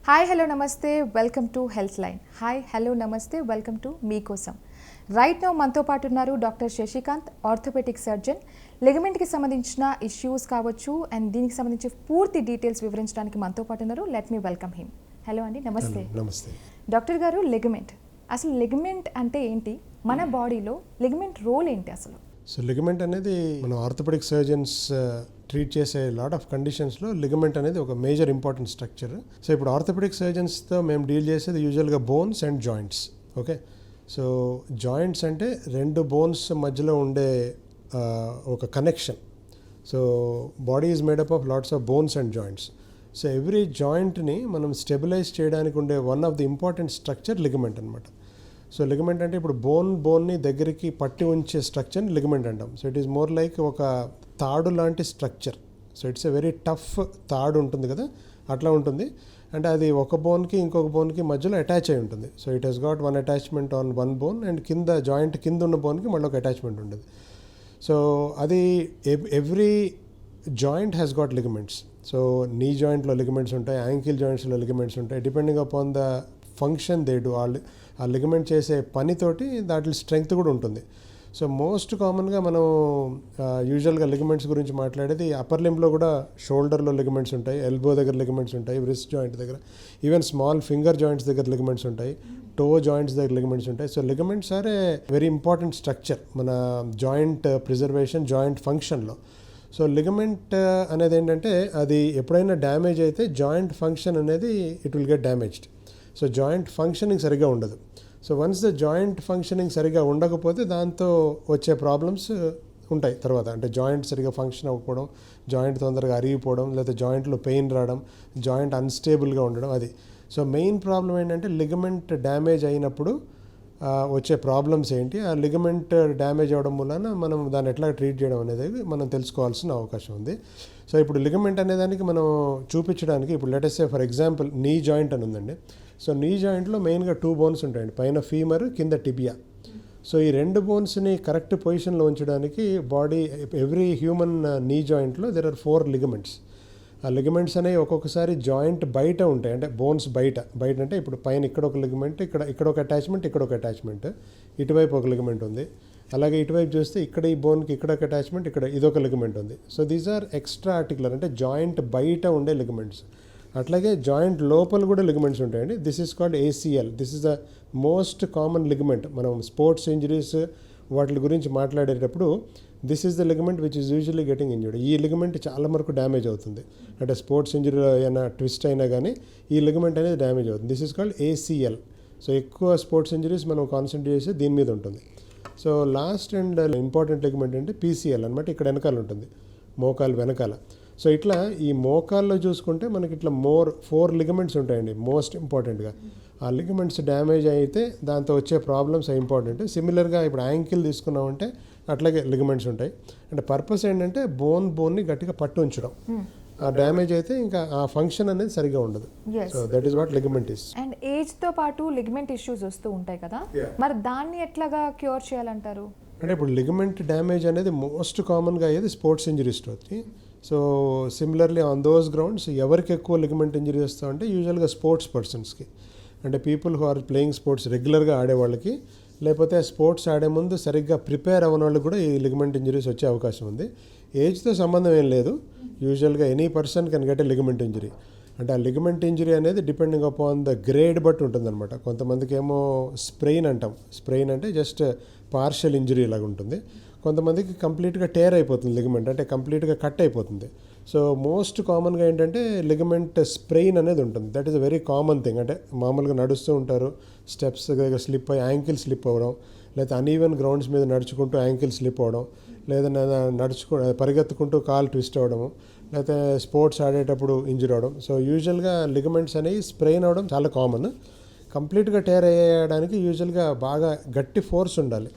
Hi hello నమస్తే welcome to health line. Hi hello నమస్తే welcome to మీకోసం. Right now మనతో పాటు ఉన్నారు డాక్టర్ శశికాంత్, ఆర్థోపెటిక్ సర్జన్. లిగమెంట్కి సంబంధించిన ఇష్యూస్ కావచ్చు అండ్ దీనికి సంబంధించి పూర్తి డీటెయిల్స్ వివరించడానికి మనతో పాటు ఉన్నారు. Let me welcome him. Hello అండి, నమస్తే. నమస్తే డాక్టర్ గారు, లిగమెంట్ అసలు లిగమెంట్ అంటే ఏంటి? మన బాడీలో లిగమెంట్ రోల్ ఏంటి అసలు? సో లిగమెంట్ అనేది మన ఆర్థోపెడిక్ సర్జన్స్ ట్రీట్ చేసే లాట్ ఆఫ్ కండిషన్స్లో లిగమెంట్ అనేది ఒక మేజర్ ఇంపార్టెంట్ స్ట్రక్చర్. సో ఇప్పుడు ఆర్థోపెడిక్ సర్జన్స్తో మేము డీల్ చేసేది యూజువల్గా bones and joints. Okay, so joints అంటే రెండు బోన్స్ మధ్యలో ఉండే ఒక connection. So body is made up of lots of bones and joints. So every జాయింట్ని మనం స్టెబిలైజ్ చేయడానికి ఉండే one of the important structure ligament అనమాట. సో లిగమెంట్ అంటే ఇప్పుడు బోన్ని దగ్గరికి పట్టి ఉంచే స్ట్రక్చర్ని లిగమెంట్ అంటాం. So it is more like ఒక తాడు లాంటి structure. So it's a very tough తాడు ఉంటుంది కదా, అట్లా ఉంటుంది. అంటే అది ఒక బోన్కి ఇంకొక బోన్కి మధ్యలో అటాచ్ అయి ఉంటుంది. So it has got one attachment on one bone and కింద జాయింట్ కింద ఉన్న బోన్కి మళ్ళీ ఒక అటాచ్మెంట్ ఉంటుంది. సో అది every joint has got ligaments. So నీ జాయింట్లో లిగమెంట్స్ ఉంటాయి, యాంకిల్ జాయింట్స్లో లిగమెంట్స్ ఉంటాయి. Depending upon the function they do, ఆ లిగమెంట్ చేసే పనితోటి దాంట్లో స్ట్రెంగ్త్ కూడా ఉంటుంది. సో మోస్ట్ కామన్గా మనం యూజువల్గా లిగమెంట్స్ గురించి మాట్లాడేది అప్పర్ లింబ్లో కూడా షోల్డర్లో లిగమెంట్స్ ఉంటాయి, ఎల్బో దగ్గర లిగమెంట్స్ ఉంటాయి, రిస్ట్ జాయింట్ దగ్గర, ఈవెన్ స్మాల్ ఫింగర్ జాయింట్స్ దగ్గర లిగమెంట్స్ ఉంటాయి, టో జాయింట్స్ దగ్గర లిగమెంట్స్ ఉంటాయి. So ligaments are a very important structure మన జాయింట్ ప్రిజర్వేషన్, జాయింట్ ఫంక్షన్లో. సో లిగమెంట్ అనేది ఏంటంటే అది ఎప్పుడైనా డ్యామేజ్ అయితే జాయింట్ ఫంక్షన్ అనేది it will get damaged. So joint functioning సరిగా ఉండదు. So once the joint functioning సరిగా ఉండకపోతే దాంతో వచ్చే ప్రాబ్లమ్స్ ఉంటాయి తర్వాత. అంటే జాయింట్ సరిగా ఫంక్షన్ అవ్వకపోవడం, జాయింట్ తొందరగా అరిగిపోవడం, లేదా జాయింట్లో పెయిన్ రావడం, జాయింట్ అన్స్టేబుల్గా ఉండడం, అది. సో మెయిన్ ప్రాబ్లం ఏంటంటే లిగమెంట్ డ్యామేజ్ అయినప్పుడు వచ్చే ప్రాబ్లమ్స్ ఏంటి, ఆ లిగమెంట్ డ్యామేజ్ అవ్వడం వలన మనం దాన్ని ఎట్లా ట్రీట్ చేయడం అనేది మనం తెలుసుకోవాల్సిన అవకాశం ఉంది. సో ఇప్పుడు లిగమెంట్ అనేదానికి మనం చూపించడానికి ఇప్పుడు let us say for example knee joint అని ఉందండి. సో నీ జాయింట్లో మెయిన్గా 2 బోన్స్ ఉంటాయండి, పైన ఫీమర్, కింద టిబియా. సో ఈ 2 బోన్స్ని కరెక్ట్ పొజిషన్లో ఉంచడానికి బాడీ ఎవ్రీ హ్యూమన్ నీ జాయింట్లో దెర్ ఆర్ 4 లిగమెంట్స్. ఆ లిగమెంట్స్ అనేవి ఒక్కొక్కసారి జాయింట్ బయట ఉంటాయి, అంటే బోన్స్ బయట అంటే ఇప్పుడు పైన ఇక్కడ ఒక లిగమెంట్, ఇక్కడ ఒక అటాచ్మెంట్, ఇక్కడ ఒక అటాచ్మెంట్, ఇటువైపు ఒక లిగమెంట్ ఉంది. అలాగే ఇటువైపు చూస్తే ఇక్కడ ఈ బోన్కి ఇక్కడ ఒక అటాచ్మెంట్, ఇక్కడ ఇదొక లిగమెంట్ ఉంది. So these are extra articular, అంటే జాయింట్ బయట ఉండే లిగమెంట్స్. అట్లాగే జాయింట్ లోపల కూడా లిగమెంట్స్ ఉంటాయండి. This is called ACL. This is the most common ligament. మనం స్పోర్ట్స్ ఇంజరీస్ వాటి గురించి మాట్లాడేటప్పుడు this is the ligament which is usually getting injured. ఈ లిగమెంట్ చాలా వరకు డ్యామేజ్ అవుతుంది. అంటే స్పోర్ట్స్ ఇంజరీలో ఏమైనా ట్విస్ట్ అయినా కానీ ఈ లిగమెంట్ అనేది డ్యామేజ్ అవుతుంది. This is called ACL. So ఎక్కువ స్పోర్ట్స్ ఇంజరీస్ మనం కాన్సన్ట్రేట్ చేసి దీని మీద ఉంటుంది. So last and important ligament అంటే PCL అనమాట. ఇక్కడ వెనకాల ఉంటుంది, మోకాలు వెనకాల. సో ఇట్లా ఈ మోకాల్లో చూసుకుంటే మనకి ఇట్లా 4 లిగమెంట్స్ ఉంటాయండి మోస్ట్ ఇంపార్టెంట్గా. ఆ లిగమెంట్స్ డ్యామేజ్ అయితే దాంతో వచ్చే ప్రాబ్లమ్స్ ఇంపార్టెంట్. సిమిలర్గా ఇప్పుడు యాంకిల్ తీసుకున్నామంటే అట్లాగే లిగమెంట్స్ ఉంటాయి. అంటే పర్పస్ ఏంటంటే బోన్ని గట్టిగా పట్టు ఉంచడం. ఆ డ్యామేజ్ అయితే ఇంకా ఆ ఫంక్షన్ అనేది సరిగా ఉండదు. So that is what ligament is. And ఏజ్తో పాటు లిగమెంట్ ఇష్యూస్ వస్తూ ఉంటాయి కదా, మరి దాన్ని ఎట్లాగా క్యూర్ చేయాలంటారు? అంటే ఇప్పుడు లిగమెంట్ డ్యామేజ్ అనేది మోస్ట్ కామన్గా అయ్యేది స్పోర్ట్స్ ఇంజరీస్తో. So similarly on those grounds ఎవరికి ఎక్కువ లిగమెంట్ ఇంజరీ వస్తామంటే యూజువల్గా స్పోర్ట్స్ పర్సన్స్కి, అంటే people who are playing sports రెగ్యులర్గా ఆడేవాళ్ళకి, లేకపోతే స్పోర్ట్స్ ఆడే ముందు సరిగ్గా ప్రిపేర్ అవ్వని వాళ్ళకి కూడా ఈ లిగమెంట్ ఇంజరీస్ వచ్చే అవకాశం ఉంది. ఏజ్తో సంబంధం ఏం లేదు. యూజువల్గా any person can get a ligament injury. అంటే ఆ లిగమెంట్ ఇంజరీ అనేది డిపెండింగ్ అపాన్ ద గ్రేడ్ బట్టి ఉంటుందన్నమాట. కొంతమందికి ఏమో స్ప్రెయిన్ అంటాం. స్ప్రెయిన్ అంటే జస్ట్ పార్షియల్ ఇంజరీ లాగా ఉంటుంది. కొంతమందికి కంప్లీట్గా టేర్ అయిపోతుంది లిగమెంట్, అంటే కంప్లీట్గా కట్ అయిపోతుంది. సో మోస్ట్ కామన్గా ఏంటంటే లిగమెంట్ స్ప్రెయిన్ అనేది ఉంటుంది. That is a very common thing. అంటే మామూలుగా నడుస్తూ ఉంటారు, స్టెప్స్ దగ్గర స్లిప్ అయ్యి యాంకిల్ స్లిప్ అవ్వడం, లేదా అన్ఈవెన్ గ్రౌండ్స్ మీద నడుచుకుంటూ యాంకిల్ స్లిప్ అవ్వడం, లేదా పరిగెత్తుకుంటూ కాలు ట్విస్ట్ అవ్వడము, లేకపోతే స్పోర్ట్స్ ఆడేటప్పుడు ఇంజరీ అవ్వడం. సో యూజువల్గా లిగమెంట్స్ అనేవి స్ప్రెయిన్ అవ్వడం చాలా కామన్. కంప్లీట్గా టేర్ అయ్యడానికి యూజువల్గా బాగా గట్టి ఫోర్స్ ఉండాలి.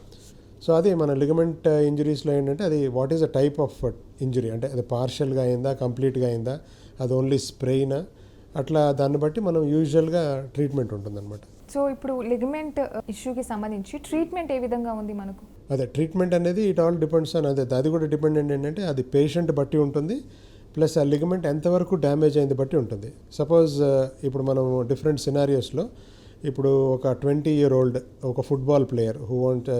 సో అది మన లిగమెంట్ ఇంజరీస్లో ఏంటంటే అది what is the type of injury, అంటే అది పార్షియల్గా అయిందా, కంప్లీట్గా అయిందా, అది ఓన్లీ స్ప్రెయినా, అట్లా దాన్ని బట్టి మనం యూజువల్గా ట్రీట్మెంట్ ఉంటుందన్నమాట. సో ఇప్పుడు లిగమెంట్ ఇష్యూకి సంబంధించి ట్రీట్మెంట్ ఏ విధంగా ఉంది మనకు? అదే ట్రీట్మెంట్ అనేది ఇట్ ఆల్ డిపెండ్స్ ఆన్ అది కూడా డిపెండెంట్ ఏంటంటే అది పేషెంట్ బట్టి ఉంటుంది. ప్లస్ ఆ లిగమెంట్ ఎంతవరకు డ్యామేజ్ అయింది బట్టి ఉంటుంది. సపోజ్ ఇప్పుడు మనం డిఫరెంట్ సినారియోస్లో ఇప్పుడు ఒక 20-year-old ఒక ఫుట్బాల్ ప్లేయర్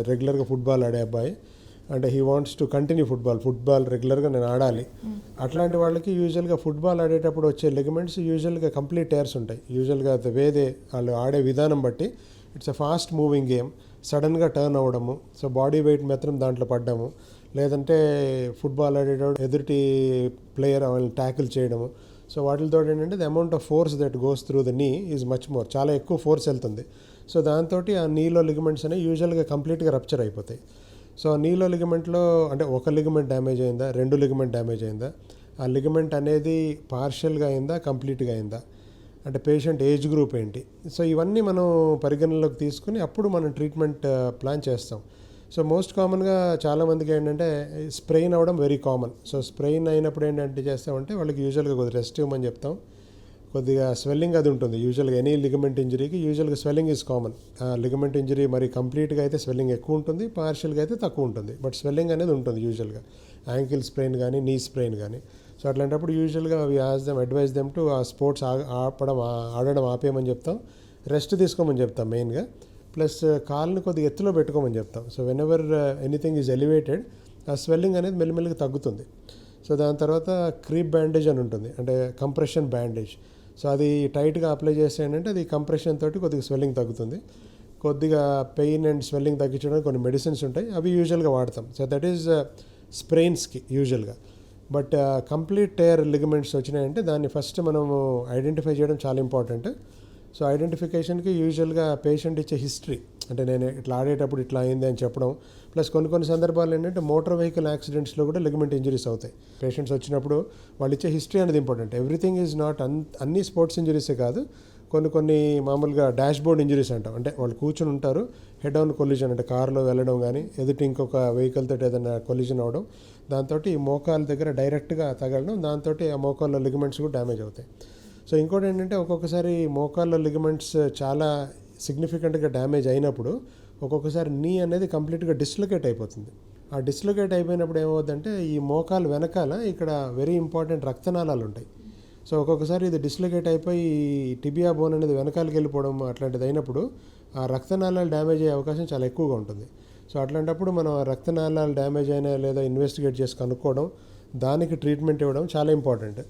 రెగ్యులర్గా ఫుట్బాల్ ఆడే అబ్బాయి, అంటే he wants to continue football రెగ్యులర్గా నేను ఆడాలి. అట్లాంటి వాళ్ళకి యూజువల్గా ఫుట్బాల్ ఆడేటప్పుడు వచ్చే లిగమెంట్స్ యూజువల్గా కంప్లీట్ టేర్స్ ఉంటాయి. యూజువల్గా వాళ్ళు ఆడే విధానం బట్టి it's a fast moving game, సడన్గా టర్న్ అవ్వడము, సో బాడీ వెయిట్ మాత్రం దాంట్లో పడ్డము, లేదంటే ఫుట్బాల్ ఆడేటప్పుడు ఎదుటి ప్లేయర్ వాళ్ళని ట్యాకిల్ చేయడము. సో వాటితో ఏంటంటే the amount of force that goes through the నీ ఈజ్ మచ్ మోర్, చాలా ఎక్కువ ఫోర్స్ వెళ్తుంది. సో దాంతో ఆ నీలో లిగమెంట్స్ అనేవి యూజువల్గా కంప్లీట్గా రప్చర్ అయిపోతాయి. సో నీలో లిగమెంట్లో అంటే ఒక లిగమెంట్ డ్యామేజ్ అయిందా, 2 లిగమెంట్ డ్యామేజ్ అయిందా, ఆ లిగమెంట్ అనేది పార్షియల్గా అయిందా, కంప్లీట్గా అయిందా, అంటే పేషెంట్ ఏజ్ గ్రూప్ ఏంటి. సో ఇవన్నీ మనం పరిగణనలోకి తీసుకుని అప్పుడు మనం ట్రీట్మెంట్ ప్లాన్ చేస్తాం. సో మోస్ట్ కామన్గా చాలామందికి ఏంటంటే స్ప్రెయిన్ అవ్వడం వెరీ కామన్. సో స్ప్రెయిన్ అయినప్పుడు ఏంటంటే చేస్తామంటే వాళ్ళకి యూజువల్గా కొద్దిగా రెస్ట్ ఇవ్వమని చెప్తాం. కొద్దిగా స్వెల్లింగ్ అది ఉంటుంది. యూజువల్గా ఎనీ లిగమెంట్ ఇంజరీకి యూజువల్గా swelling is common. Ligament injury మరి కంప్లీట్గా అయితే స్వెల్లింగ్ ఎక్కువ ఉంటుంది, పార్షియల్గా అయితే తక్కువ ఉంటుంది, బట్ స్వెల్లింగ్ అనేది ఉంటుంది యూజువల్గా. యాంకిల్ స్ప్రెయిన్ కానీ నీ స్ప్రెయిన్ కానీ. సో అట్లాంటప్పుడు యూజువల్గా అడ్వైజ్ దెమ్ టు ఆ స్పోర్ట్స్ ఆడడం ఆపేయమని చెప్తాం, రెస్ట్ తీసుకోమని చెప్తాం మెయిన్గా. ప్లస్ కాళ్ళని కొద్దిగా ఎత్తులో పెట్టుకోమని చెప్తాం. So when ever anything is elevated ఆ స్వెల్లింగ్ అనేది మెల్లిమెల్లిగా తగ్గుతుంది. సో దాని తర్వాత క్రీప్ బ్యాండేజ్ అని ఉంటుంది, అంటే కంప్రెషన్ బ్యాండేజ్. సో అది టైట్గా అప్లై చేస్తే ఏంటంటే అది కంప్రెషన్ తోటి కొద్దిగా స్వెల్లింగ్ తగ్గుతుంది. కొద్దిగా పెయిన్ అండ్ స్వెల్లింగ్ తగ్గించడానికి కొన్ని మెడిసిన్స్ ఉంటాయి, అవి యూజువల్గా వాడతాం. సో దట్ ఈజ్ స్ప్రెయిన్స్కి యూజువల్గా. బట్ కంప్లీట్ టేర్ లిగమెంట్స్ వచ్చినాయంటే దాన్ని ఫస్ట్ మనము ఐడెంటిఫై చేయడం చాలా ఇంపార్టెంట్. సో ఐడెంటిఫికేషన్కి యూజువల్గా పేషెంట్ ఇచ్చే హిస్టరీ, అంటే నేను ఇట్లా ఆడేటప్పుడు ఇట్లా అయింది అని చెప్పడం. ప్లస్ కొన్ని సందర్భాలు ఏంటంటే మోటార్ వెహికల్ యాక్సిడెంట్స్లో కూడా లిగమెంట్ ఇంజరీస్ అవుతాయి. పేషెంట్స్ వచ్చినప్పుడు వాళ్ళు ఇచ్చే హిస్టరీ అనేది ఇంపార్టెంట్. ఎవ్రీథింగ్ ఈజ్ నాట్ అన్ని స్పోర్ట్స్ ఇంజరీసే కాదు, కొన్ని మామూలుగా డాష్ బోర్డ్ ఇంజరీస్ అంటాం. అంటే వాళ్ళు కూర్చొని ఉంటారు, హెడ్ ఆన్ కొలిజన్, అంటే కారులో వెళ్ళడం కానీ ఎదుటి ఇంకొక వెహికల్ తోటి ఏదైనా కొలిజన్ అవ్వడం, దాంతో ఈ మోకాల దగ్గర డైరెక్ట్గా తగలడం, దాంతో ఆ మోకాల్లో లిగమెంట్స్ కూడా డ్యామేజ్ అవుతాయి. సో ఇంకోటి ఏంటంటే ఒక్కొక్కసారి మోకాల్లో లిగమెంట్స్ చాలా సిగ్నిఫికెంట్గా డ్యామేజ్ అయినప్పుడు ఒక్కొక్కసారి నీ అనేది కంప్లీట్గా డిస్లొకేట్ అయిపోతుంది. ఆ డిస్లొకేట్ అయిపోయినప్పుడు ఏమవుతుందంటే ఈ మోకాలు వెనకాల ఇక్కడ వెరీ ఇంపార్టెంట్ రక్తనాళాలు ఉంటాయి. సో ఒక్కొక్కసారి ఇది డిస్లొకేట్ అయిపోయి టిబియా బోన్ అనేది వెనకాలకి వెళ్ళిపోవడం అట్లాంటిది అయినప్పుడు ఆ రక్తనాళాలు డ్యామేజ్ అయ్యే అవకాశం చాలా ఎక్కువగా ఉంటుంది. సో అట్లాంటప్పుడు మనం ఆ రక్తనాళాలు డ్యామేజ్ అయినా లేదా ఇన్వెస్టిగేట్ చేసి కనుక్కోవడం, దానికి ట్రీట్మెంట్ ఇవ్వడం చాలా ఇంపార్టెంట్.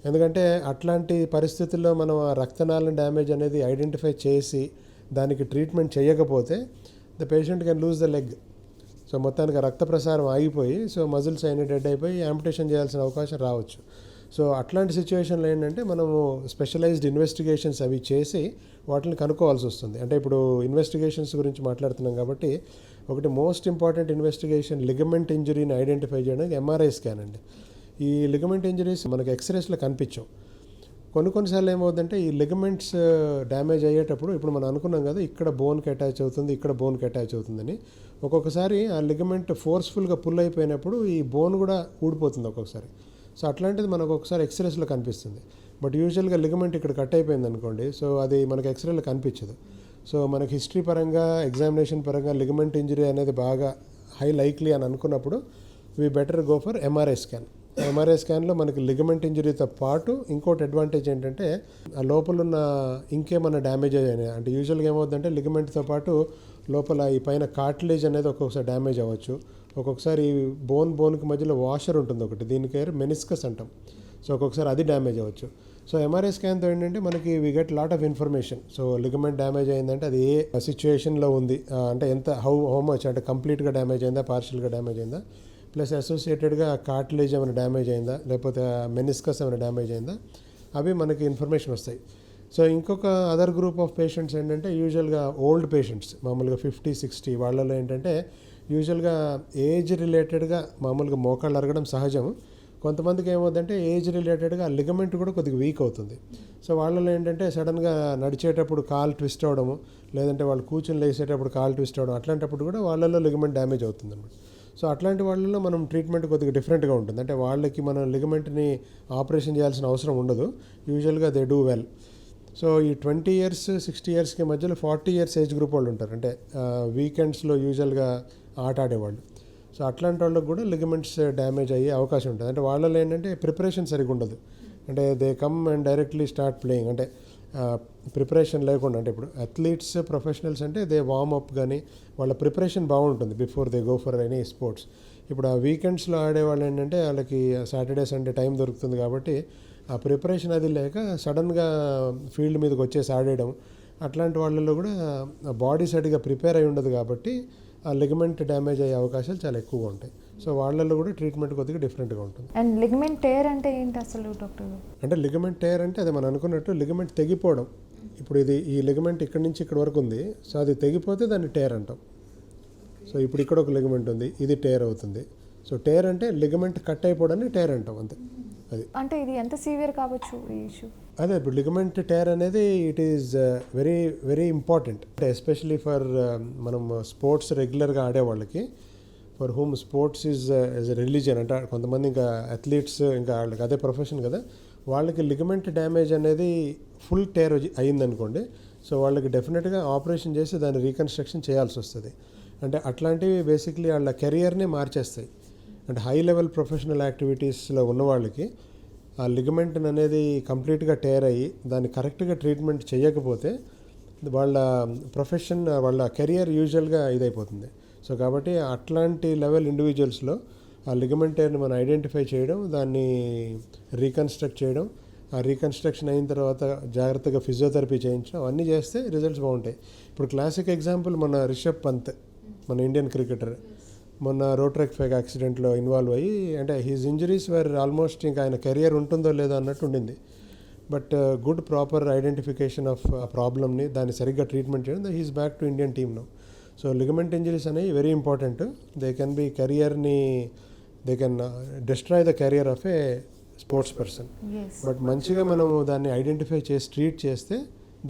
ఎందుకంటే అట్లాంటి పరిస్థితుల్లో మనం ఆ రక్తనాళం డ్యామేజ్ అనేది ఐడెంటిఫై చేసి దానికి ట్రీట్మెంట్ చేయకపోతే the patient can lose the leg. So మొత్తానికి రక్త ప్రసారం ఆగిపోయి సో మజిల్స్ అయినా డెడ్ అయిపోయి యాంపిటేషన్ చేయాల్సిన అవకాశం రావచ్చు. సో అట్లాంటి సిచ్యువేషన్లో ఏంటంటే మనము స్పెషలైజ్డ్ ఇన్వెస్టిగేషన్స్ అవి చేసి వాటిని కనుక్కోవాల్సి వస్తుంది. అంటే ఇప్పుడు ఇన్వెస్టిగేషన్స్ గురించి మాట్లాడుతున్నాం కాబట్టి ఒకటి మోస్ట్ ఇంపార్టెంట్ ఇన్వెస్టిగేషన్ లిగమెంట్ ఇంజరీని ఐడెంటిఫై చేయడానికి ఎంఆర్ఐ స్కాన్ అండి. ఈ లిగమెంట్ ఇంజరీస్ మనకు ఎక్స్రేస్లో కనిపించవు. కొన్నిసార్లు ఏమవుతుందంటే ఈ లిగమెంట్స్ డ్యామేజ్ అయ్యేటప్పుడు ఇప్పుడు మనం అనుకున్నాం కదా ఇక్కడ బోన్కి అటాచ్ అవుతుంది, ఇక్కడ బోన్కి అటాచ్ అవుతుందని. ఒక్కొక్కసారి ఆ లిగమెంట్ ఫోర్స్ఫుల్గా పుల్ అయిపోయినప్పుడు ఈ బోన్ కూడా ఊడిపోతుంది ఒక్కొక్కసారి. సో అట్లాంటిది మనకు ఒకసారి ఎక్స్రేస్లో కనిపిస్తుంది. బట్ యూజువల్గా లిగమెంట్ ఇక్కడ కట్ అయిపోయింది అనుకోండి, సో అది మనకు ఎక్స్రేలో కనిపించదు. సో మనకి హిస్టరీ పరంగా ఎగ్జామినేషన్ పరంగా లిగమెంట్ ఇంజరీ అనేది బాగా హై లైక్లీ అని అనుకున్నప్పుడు we better go for MRI scan. MRI స్కాన్లో మనకి లిగమెంట్ ఇంజరీతో పాటు ఇంకోటి అడ్వాంటేజ్ ఏంటంటే ఆ లోపల ఉన్న ఇంకేమన్నా డ్యామేజ్ అయ్యాయి అంటే యూజువల్గా ఏమవుతుందంటే లిగమెంట్తో పాటు లోపల ఈ పైన కార్టిలేజ్ అనేది ఒక్కొక్కసారి డ్యామేజ్ అవ్వచ్చు. ఒక్కొక్కసారి బోన్కి మధ్యలో వాషర్ ఉంటుంది ఒకటి, దీనికి మెనిస్కస్ అంటాం. సో ఒక్కొక్కసారి అది డ్యామేజ్ అవ్వచ్చు. సో ఎంఆర్ఐ స్కాన్తో ఏంటంటే మనకి we get lot of information. So ligament damage అయిందంటే అది ఏ సిచ్యువేషన్లో ఉంది, అంటే ఎంత హౌ మచ్, అంటే కంప్లీట్గా డ్యామేజ్ అయిందా, పార్షియల్గా డ్యామేజ్ అయిందా, ప్లస్ అసోసియేటెడ్గా కార్టిలేజ్ ఏమైనా డ్యామేజ్ అయిందా, లేకపోతే మెనిస్కస్ ఏమైనా డ్యామేజ్ అయిందా, అవి మనకి ఇన్ఫర్మేషన్ వస్తాయి. సో ఇంకొక అదర్ గ్రూప్ ఆఫ్ పేషెంట్స్ ఏంటంటే యూజువల్గా ఓల్డ్ పేషెంట్స్, మామూలుగా 50-60 వాళ్ళలో ఏంటంటే యూజువల్గా ఏజ్ రిలేటెడ్గా మామూలుగా మోకాళ్ళు అరగడం సహజం. కొంతమందికి ఏమవుతుందంటే ఏజ్ రిలేటెడ్గా లిగమెంట్ కూడా కొద్దిగా వీక్ అవుతుంది. సో వాళ్ళలో ఏంటంటే సడన్గా నడిచేటప్పుడు కాలు ట్విస్ట్ అవ్వడము, లేదంటే వాళ్ళు కూర్చొని లేసేటప్పుడు కాలు ట్విస్ట్ అవ్వడం, అట్లాంటప్పుడు కూడా వాళ్ళలో లిగమెంట్ డ్యామేజ్ అవుతుంది అన్నమాట. సో అట్లాంటి వాళ్ళలో మనం ట్రీట్మెంట్ కొద్దిగా డిఫరెంట్గా ఉంటుంది. అంటే వాళ్ళకి మనం లిగమెంట్ని ఆపరేషన్ చేయాల్సిన అవసరం ఉండదు. యూజువల్గా దే డూ వెల్. సో ఈ 20 years 60 yearsకి మధ్యలో 40 years ఏజ్ గ్రూప్ వాళ్ళు ఉంటారు, అంటే వీకెండ్స్లో యూజువల్గా ఆట ఆడేవాళ్ళు. సో అట్లాంటి వాళ్ళకి కూడా లిగమెంట్స్ డ్యామేజ్ అయ్యే అవకాశం ఉంటుంది. అంటే వాళ్ళలో ఏంటంటే ప్రిపరేషన్ సరిగ్గా ఉండదు. అంటే they come and directly start playing, అంటే ప్రిపరేషన్ లేకుండా. అంటే ఇప్పుడు అథ్లీట్స్ ప్రొఫెషనల్స్ అంటే దే వార్మప్ కానీ వాళ్ళ ప్రిపరేషన్ బాగుంటుంది before they go for any sports. ఇప్పుడు ఆ వీకెండ్స్లో ఆడేవాళ్ళు ఏంటంటే వాళ్ళకి సాటర్డే సండే టైం దొరుకుతుంది కాబట్టి ఆ ప్రిపరేషన్ అది లేక సడన్గా ఫీల్డ్ మీదకి వచ్చేసి ఆడేయడం, అట్లాంటి వాళ్ళలో కూడా బాడీ సరిగా ప్రిపేర్ అయి ఉండదు కాబట్టి ఆ లిగమెంట్ డ్యామేజ్ అయ్యే అవకాశాలు చాలా ఎక్కువగా ఉంటాయి. సో వాళ్ళల్లో కూడా ట్రీట్మెంట్ కొద్దిగా డిఫరెంట్గా ఉంటుంది. అండ్ లిగమెంట్ టేర్ అంటే ఏంటి అసలు డాక్టర్? అంటే లిగమెంట్ టేర్ అంటే అది మనం అనుకున్నట్టు లిగమెంట్ తెగిపోవడం. ఇప్పుడు ఈ లిగమెంట్ ఇక్కడి నుంచి ఇక్కడ వరకు ఉంది, సో అది తెగిపోతే దాన్ని టేర్ అంటాం. సో ఇప్పుడు ఇక్కడ ఒక లిగమెంట్ ఉంది, ఇది టేర్ అవుతుంది. సో టేర్ అంటే లిగమెంట్ కట్ అయిపోవడాన్ని టేర్ అంటాం అంతే. అది అంటే ఇది ఎంత సివియర్ కావచ్చు ఈ ఇష్యూ? అదే ఇప్పుడు లిగమెంట్ టేర్ అనేది it is very very important. అంటే ఎస్పెషలీ ఫర్ మనం స్పోర్ట్స్ రెగ్యులర్గా ఆడేవాళ్ళకి, for whom sports is religion. అంటే కొంతమంది ఇంకా అథ్లీట్స్ ఇంకా వాళ్ళకి అదే ప్రొఫెషన్ కదా, వాళ్ళకి లిగమెంట్ డ్యామేజ్ అనేది ఫుల్ టేర్ అయ్యిందనుకోండి, సో వాళ్ళకి డెఫినెట్గా ఆపరేషన్ చేసి దాన్ని రీకన్స్ట్రక్షన్ చేయాల్సి వస్తుంది. అంటే అట్లాంటివి బేసిక్లీ వాళ్ళ కెరియర్ని మార్చేస్తాయి. అంటే హై లెవెల్ ప్రొఫెషనల్ యాక్టివిటీస్లో ఉన్న వాళ్ళకి ఆ లిగమెంట్ అనేది కంప్లీట్గా టేర్ అయ్యి దాన్ని కరెక్ట్గా ట్రీట్మెంట్ చేయకపోతే వాళ్ళ ప్రొఫెషన్ వాళ్ళ కెరియర్ యూజువల్గా ఇదైపోతుంది. సో కాబట్టి అట్లాంటి లెవెల్ ఇండివిజువల్స్లో ఆ లిగమెంట్ టేర్ని మనం ఐడెంటిఫై చేయడం, దాన్ని రీకన్స్ట్రక్ట్ చేయడం, ఆ రీకన్స్ట్రక్షన్ అయిన తర్వాత జాగ్రత్తగా ఫిజియోథెరపీ చేయించడం, అవన్నీ చేస్తే రిజల్ట్స్ బాగుంటాయి. ఇప్పుడు క్లాసిక్ ఎగ్జాంపుల్ మన రిషబ్ పంత్, మన ఇండియన్ క్రికెటర్, మొన్న రోటరెక్ఫెక్ యాక్సిడెంట్లో ఇన్వాల్వ్ అయ్యి, అంటే హీజ్ ఇంజరీస్ వేర్ ఆల్మోస్ట్ ఇంకా ఆయన కెరియర్ ఉంటుందో లేదో అన్నట్టు ఉండింది. But good proper identification of ఆ ప్రాబ్లమ్ని, దాన్ని సరిగ్గా ట్రీట్మెంట్ చేయడం, he's back to Indian team now. So ligament injuries అనేవి very important. They can be కెరియర్ని, they can destroy the career of a sports person. But మంచిగా మనము దాన్ని ఐడెంటిఫై చేసి ట్రీట్ చేస్తే